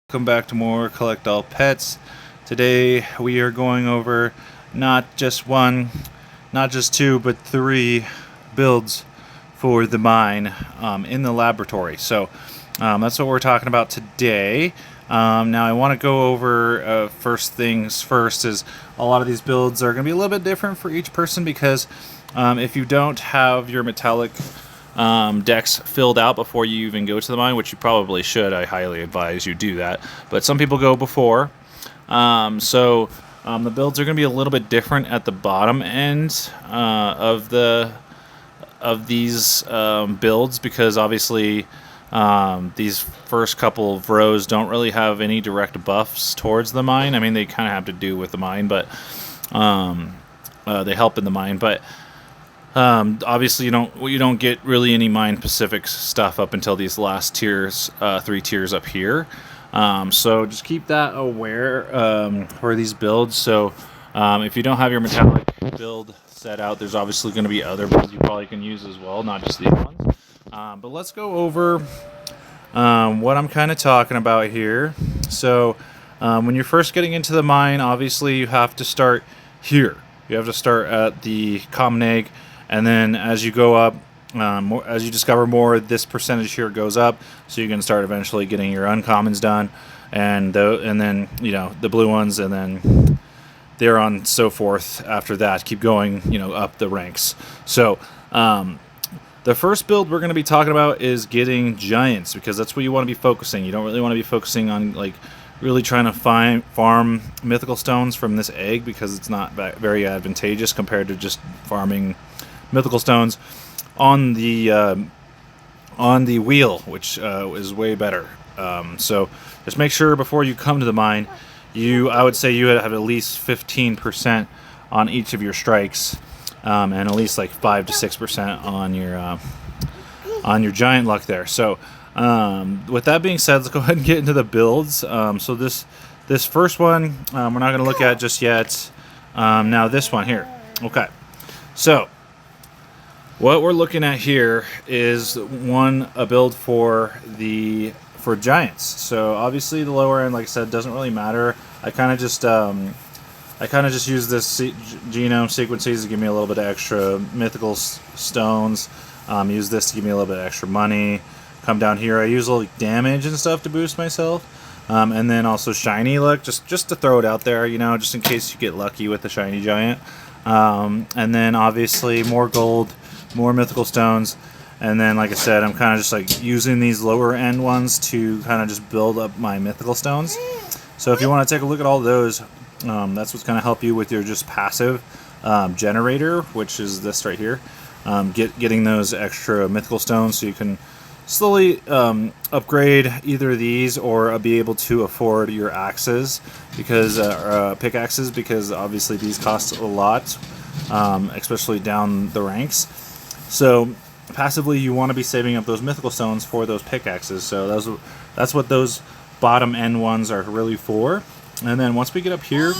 Welcome back to more Collect All Pets. Today we are going over not just one, not just two, but three builds for the mine in the laboratory. So that's what we're talking about today. Now I want to go over first things first is a lot of these builds are going to be a little bit different for each person because if you don't have your metallic decks filled out before you even go to the mine, which you probably should. I highly advise you do that. But some people go before. The builds are going to be a little bit different at the bottom end of these builds because obviously these first couple of rows don't really have any direct buffs towards the mine. I mean, they kind of have to do with the mine, but they help in the mine. But obviously, you don't get really any mine specific stuff up until these last tiers, 3 tiers up here. So just keep that aware for these builds. So if you don't have your metallic build set out, there's obviously going to be other builds you probably can use as well, not just these ones. But let's go over what I'm kind of talking about here. So when you're first getting into the mine, obviously you have to start here. You have to start at the common egg. And then as you go up, as you discover more, this percentage here goes up. So you can start eventually getting your uncommons done, and then the blue ones, and then there on so forth after that. Keep going, up the ranks. So the first build we're going to be talking about is getting giants because that's what you want to be focusing. You don't really want to be focusing on really trying to farm mythical stones from this egg because it's not very advantageous compared to just farming mythical stones on the wheel, which is way better. So just make sure before you come to the mine, I would say you have at least 15% on each of your strikes, and at least 5 to 6% on your giant luck there. So with that being said, let's go ahead and get into the builds. So this first one we're not going to look at just yet. Now this one here. Okay, so what we're looking at here is a build for giants. So obviously the lower end, like I said, doesn't really matter. I kind of just use this genome sequences to give me a little bit of extra mythical stones. Use this to give me a little bit of extra money. Come down here, I use a little damage and stuff to boost myself. And then also shiny luck, just to throw it out there, just in case you get lucky with the shiny giant. And then obviously more gold, more mythical stones, and then like I said, I'm kind of just using these lower end ones to kind of just build up my mythical stones. So if you want to take a look at all those, that's what's going to help you with your just passive generator, which is this right here. Getting those extra mythical stones so you can slowly upgrade either these or be able to afford your axes because pickaxes, because obviously these cost a lot, especially down the ranks. So passively you want to be saving up those mythical stones for those pickaxes. So that's what those bottom end ones are really for. And then once we get up here,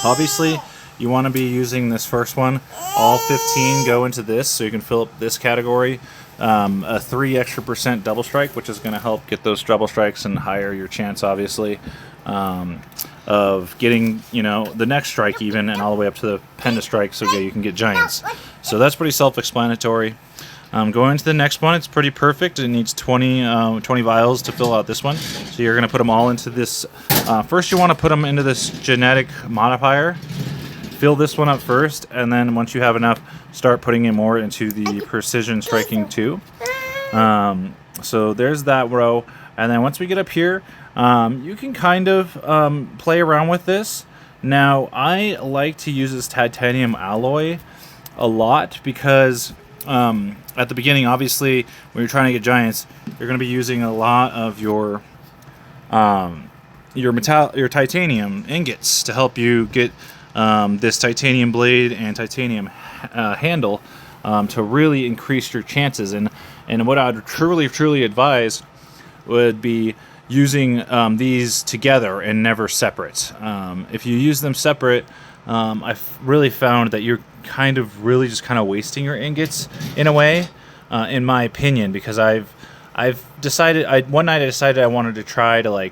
obviously you want to be using this first one. All 15 go into this, so you can fill up this category. A 3 extra % double strike, which is going to help get those double strikes and higher your chance, obviously, of getting the next strike even, and all the way up to the penta strike, so you can get giants. So that's pretty self-explanatory. Going to the next one, it's pretty perfect. It needs 20 vials to fill out this one. So you're going to put them all into this. First, you want to put them into this genetic modifier. Fill this one up first, and then once you have enough, start putting it more into the precision striking 2. So there's that row. And then once we get up here, you can kind of play around with this. Now, I like to use this titanium alloy a lot because at the beginning, obviously, when you're trying to get giants, you're going to be using a lot of your titanium ingots to help you get this titanium blade and titanium handle to really increase your chances. And what I would truly advise would be using these together and never separate. If you use them separate, I've really found that you're kind of wasting your ingots in a way, in my opinion, because I've decided one night I decided I wanted to try to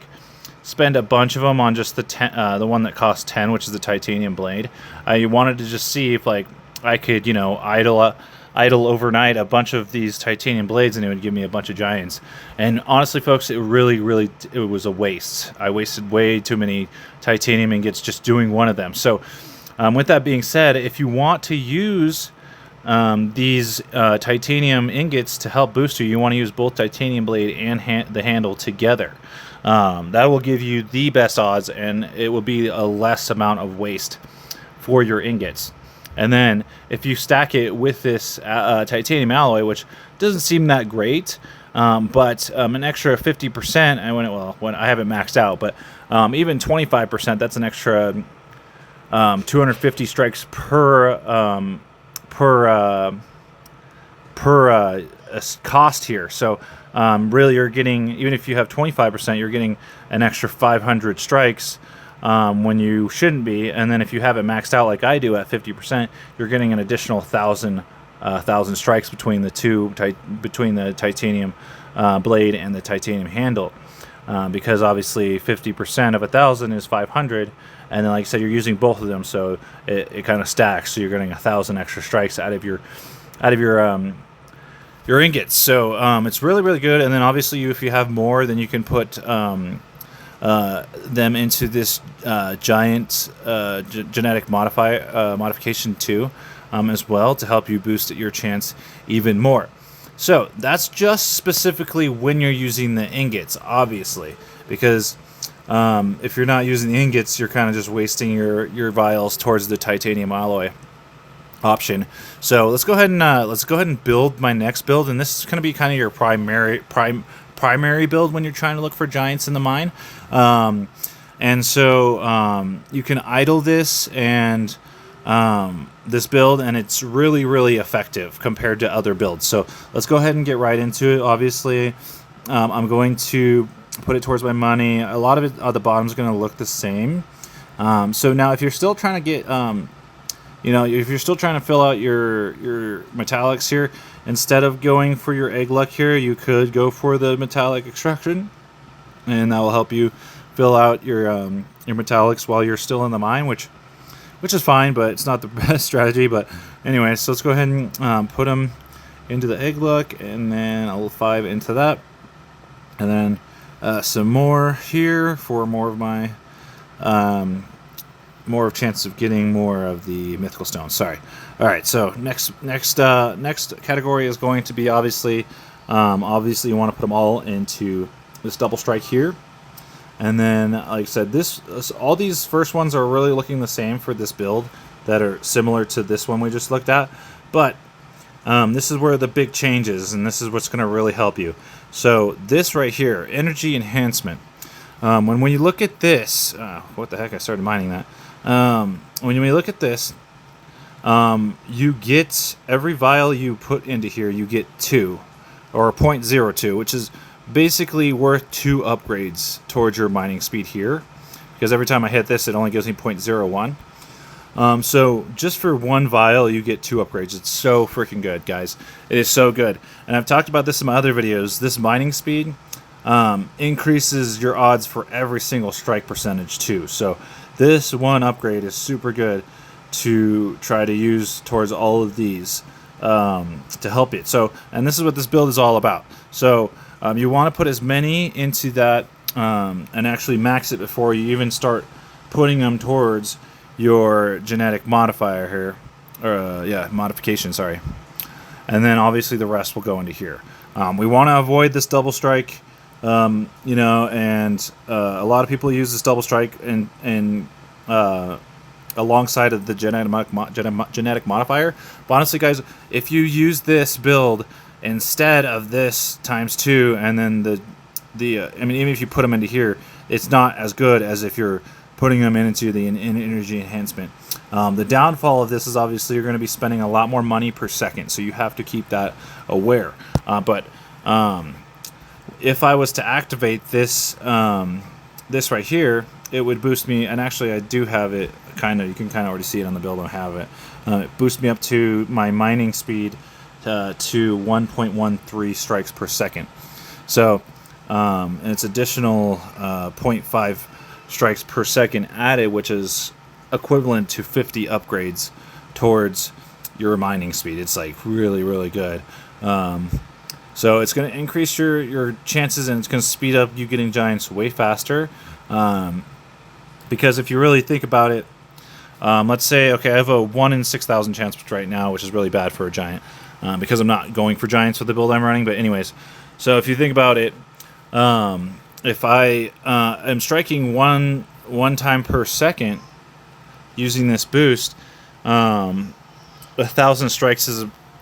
spend a bunch of them on just the one that costs 10, which is the titanium blade. I wanted to just see if like I could, you know, idle overnight a bunch of these titanium blades, and it would give me a bunch of giants. And honestly, folks, it was a waste. I wasted way too many titanium ingots just doing one of them. So with that being said, if you want to use these titanium ingots to help boost you want to use both titanium blade and the handle together. That will give you the best odds, and it will be a less amount of waste for your ingots. And then if you stack it with this titanium alloy, which doesn't seem that great, but an extra 50%, when I haven't maxed out, but even 25%, that's an extra 250 strikes per cost here. So really you're getting, even if you have 25%, you're getting an extra 500 strikes when you shouldn't be. And then if you have it maxed out like I do at 50%, you're getting an additional 1,000 strikes between the titanium blade and the titanium handle, because obviously 50% of 1,000 is 500, and then like I said, you're using both of them, so it kind of stacks. So you're getting 1,000 extra strikes out of your ingots. So it's really, really good. And then obviously if you have more, then you can put them into this giant genetic modification 2 as well, to help you boost your chance even more. So that's just specifically when you're using the ingots, obviously, because if you're not using the ingots, you're kind of just wasting your vials towards the titanium alloy option. So let's go ahead and build my next build, and this is going to be kind of your primary build when you're trying to look for giants in the mine. And so you can idle this and this build, and it's really, really effective compared to other builds. So let's go ahead and get right into it. Obviously, I'm going to put it towards my money. A lot of it at the bottom is going to look the same. So now if you're still trying to get if you're still trying to fill out your metallics here, instead of going for your egg luck here, you could go for the metallic extraction, and that will help you fill out your metallics while you're still in the mine, which is fine, but it's not the best strategy. But anyway, so let's go ahead and put them into the egg luck, and then a little 5 into that, and then some more here for more of my more of chance of getting more of the mythical stones. Sorry. All right. So next category is going to be obviously you want to put them all into this double strike here, and then like I said, all these first ones are really looking the same for this build, that are similar to this one we just looked at, but this is where the big change is, and this is what's going to really help you. So this right here, energy enhancement. When you look at this, what the heck? I started mining that. When you look at this, you get every vial you put into here, you get 2 or 0.02, which is basically worth 2 upgrades towards your mining speed here, because every time I hit this, it only gives me 0.01. So just for 1 vial, you get 2 upgrades. It's so freaking good, guys. It is so good. And I've talked about this in my other videos. This mining speed increases your odds for every single strike percentage too. So this one upgrade is super good to try to use towards all of these to help it. So, and this is what this build is all about. So you want to put as many into that and actually max it before you even start putting them towards your genetic modifier here, or modification, sorry. And then obviously the rest will go into here. We want to avoid this double strike, and a lot of people use this double strike and alongside of the genetic modifier. But honestly, guys, if you use this build instead of this ×2, and then even if you put them into here, it's not as good as if you're putting them into the energy enhancement. The downfall of this is obviously you're going to be spending a lot more money per second, so you have to keep that aware. But if I was to activate this this right here, it would boost me, and actually I do have it kind of, you can kind of already see it on the build, I have it. It boosts me up to my mining speed to 1.13 strikes per second. So and it's additional 0.5 strikes per second added, which is equivalent to 50 upgrades towards your mining speed. It's like really, really good. So it's going to increase your chances, and it's going to speed up you getting giants way faster. Because if you really think about it, let's say, okay, I have a 1 in 6,000 chance right now, which is really bad for a giant, because I'm not going for giants with the build I'm running. But anyways, so if you think about it, if I am striking one time per second using this boost, 1,000 strikes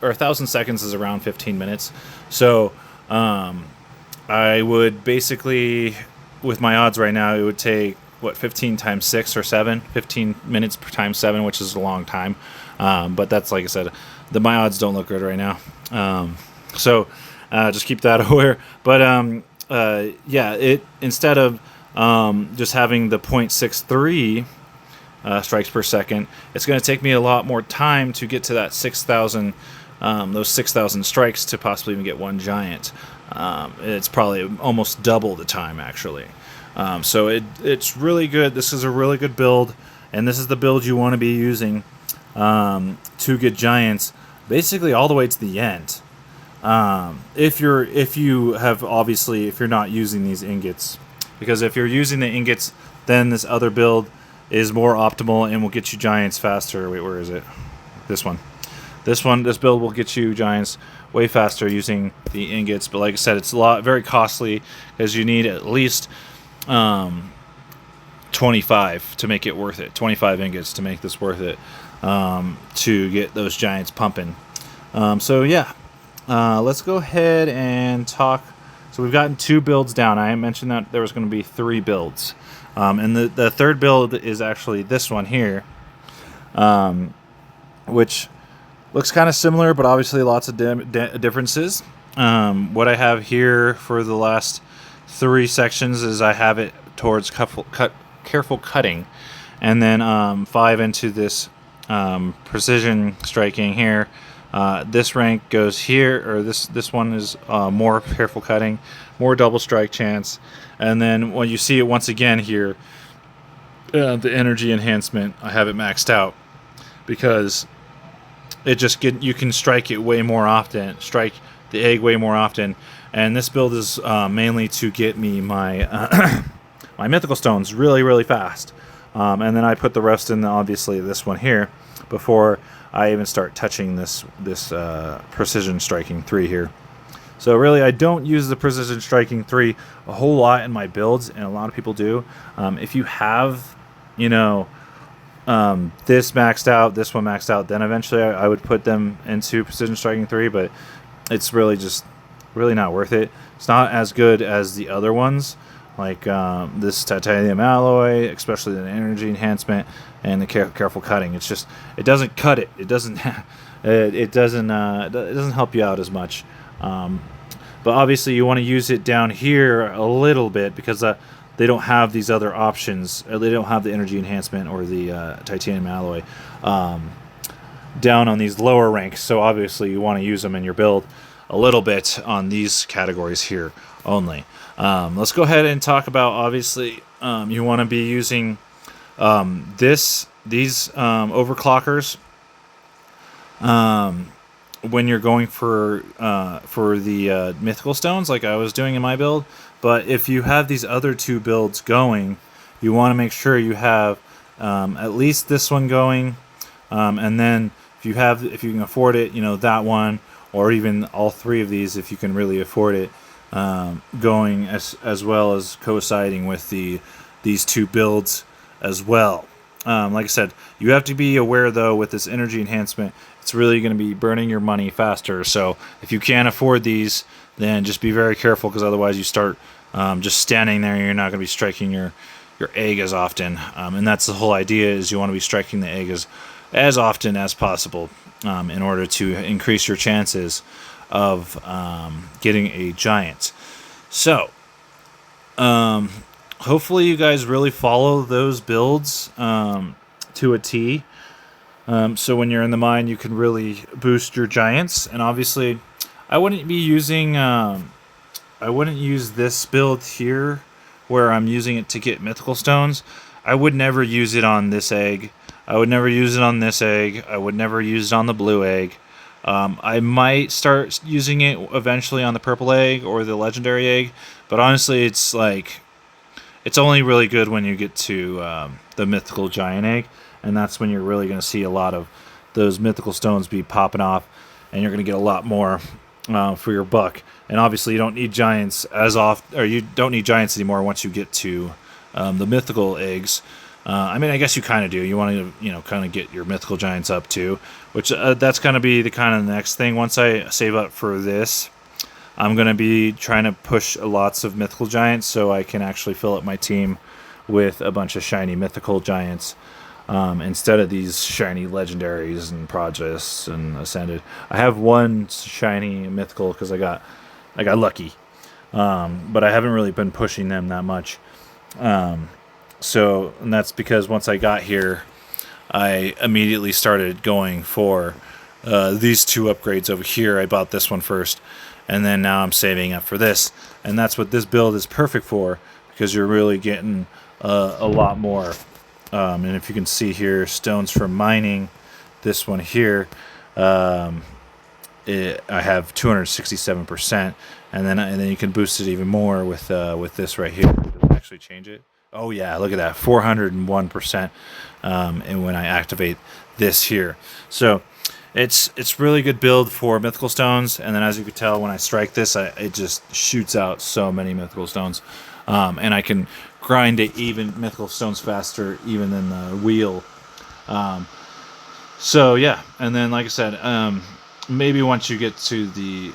or 1,000 seconds is around 15 minutes. So I would basically, with my odds right now, it would take 15 times 6 or 7, 15 minutes per times 7, which is a long time. But that's, like I said, my odds don't look good right now. So just keep that aware. But yeah, it instead of just having the 0.63 strikes per second, it's going to take me a lot more time to get to that 6,000, those 6,000 strikes to possibly even get one giant. It's probably almost double the time, actually. So it's really good. This is a really good build, and this is the build you want to be using to get giants, basically all the way to the end. If you're not using these ingots, because if you're using the ingots, then this other build is more optimal and will get you giants faster. Wait, where is it? This build will get you giants way faster using the ingots. But like I said, it's very costly, because you need at least 25 to make it worth it. 25 ingots to make this worth it, to get those giants pumping. So yeah, let's go ahead and talk. So we've gotten 2 builds down. I mentioned that there was going to be 3 builds. And the third build is actually this one here, which looks kind of similar, but obviously lots of differences. What I have here for the last 3 sections is I have it towards careful cutting, and then 5 into this precision striking here. This rank goes here, or this one is more careful cutting, more double strike chance, and then when you see it once again here, the energy enhancement, I have it maxed out, because you can strike it way more often, strike the egg way more often, and this build is mainly to get me my my mythical stones really, really fast, and then I put the rest in obviously this one here before I even start touching this precision striking 3 here. So really, I don't use the precision striking 3 a whole lot in my builds, and a lot of people do. If you have, this maxed out, this one maxed out, then eventually I would put them into precision striking 3, but it's really not worth it. It's not as good as the other ones, like this titanium alloy, especially the energy enhancement and the careful cutting. It doesn't cut it. It doesn't it doesn't help you out as much. But obviously you want to use it down here a little bit, because they don't have these other options. They don't have the energy enhancement or the titanium alloy down on these lower ranks. So obviously you want to use them in your build a little bit on these categories here only. Let's go ahead and talk about, obviously, you want to be using these overclockers when you're going for the mythical stones, like I was doing in my build. But if you have these other 2 builds going, you want to make sure you have at least this one going, and then if you can afford it, that one, or even all 3 of these if you can really afford it, going as well as coinciding with these 2 builds as well. Like I said, you have to be aware, though, with this energy enhancement, it's really going to be burning your money faster. So if you can't afford these, then just be very careful, because otherwise you start just standing there and you're not going to be striking your egg as often. And that's the whole idea, is you want to be striking the egg as often as possible, in order to increase your chances of getting a giant. So hopefully you guys really follow those builds to a T. So when you're in the mine, you can really boost your giants. And obviously, I wouldn't be using I wouldn't use this build here where I'm using it to get mythical stones. I would never use it on this egg. I would never use it on this egg. I would never use it on the blue egg. I might start using it eventually on the purple egg or the legendary egg, but honestly, it's like it's only really good when you get to the mythical giant egg, and that's when you're really going to see a lot of those mythical stones be popping off, and you're going to get a lot more for your buck. And obviously, you don't need giants as often, or you don't need giants anymore once you get to the mythical eggs. I mean, I guess you kind of do. You want to, kind of get your mythical giants up too, which that's going to be the kind of next thing. Once I save up for this, I'm going to be trying to push lots of mythical giants so I can actually fill up my team with a bunch of shiny mythical giants instead of these shiny legendaries and Progists and Ascended. I have one shiny mythical because I got lucky, but I haven't really been pushing them that much. And that's because once I got here, I immediately started going for these two upgrades over here. I bought this one first, and then now I'm saving up for this. And that's what this build is perfect for, because you're really getting a lot more. And if you can see here, stones for mining, this one here, I have 267%, and then you can boost it even more with this right here. Does it actually change it? Oh yeah, look at that, 401%. And when I activate this here, so it's really good build for mythical stones. And then as you can tell, when I strike this, it just shoots out so many mythical stones, and I can grind it even mythical stones faster even than the wheel. So yeah, and then like I said, maybe once you get to the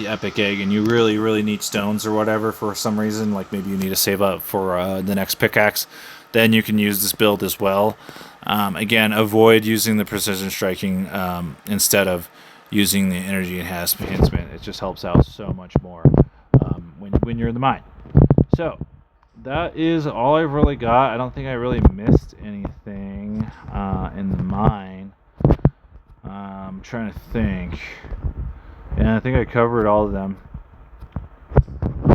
epic egg and you really need stones or whatever for some reason, like maybe you need to save up for the next pickaxe, then you can use this build as well. Again, avoid using the precision striking instead of using the energy enhancement. It just helps out so much more when you're in the mine. So that is all I've really got. I don't think I really missed anything in the mine. I'm trying to think. And I think I covered all of them.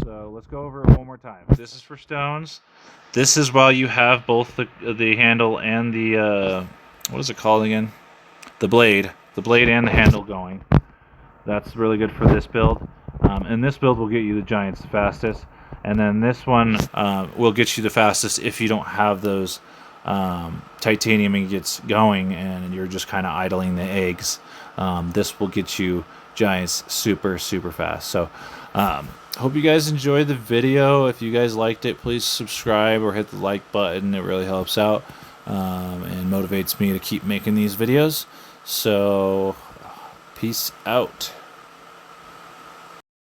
So let's go over it one more time. This is for stones. This is while you have both the handle and the what is it called again? The blade and the handle going. That's really good for this build. And this build will get you the giants the fastest. And then this one will get you the fastest if you don't have those titanium ingots going and you're just kind of idling the eggs. This will get you giants super fast. So hope you guys enjoyed the video. If you guys liked it, please subscribe or hit the like button. It really helps out and motivates me to keep making these videos. So peace out.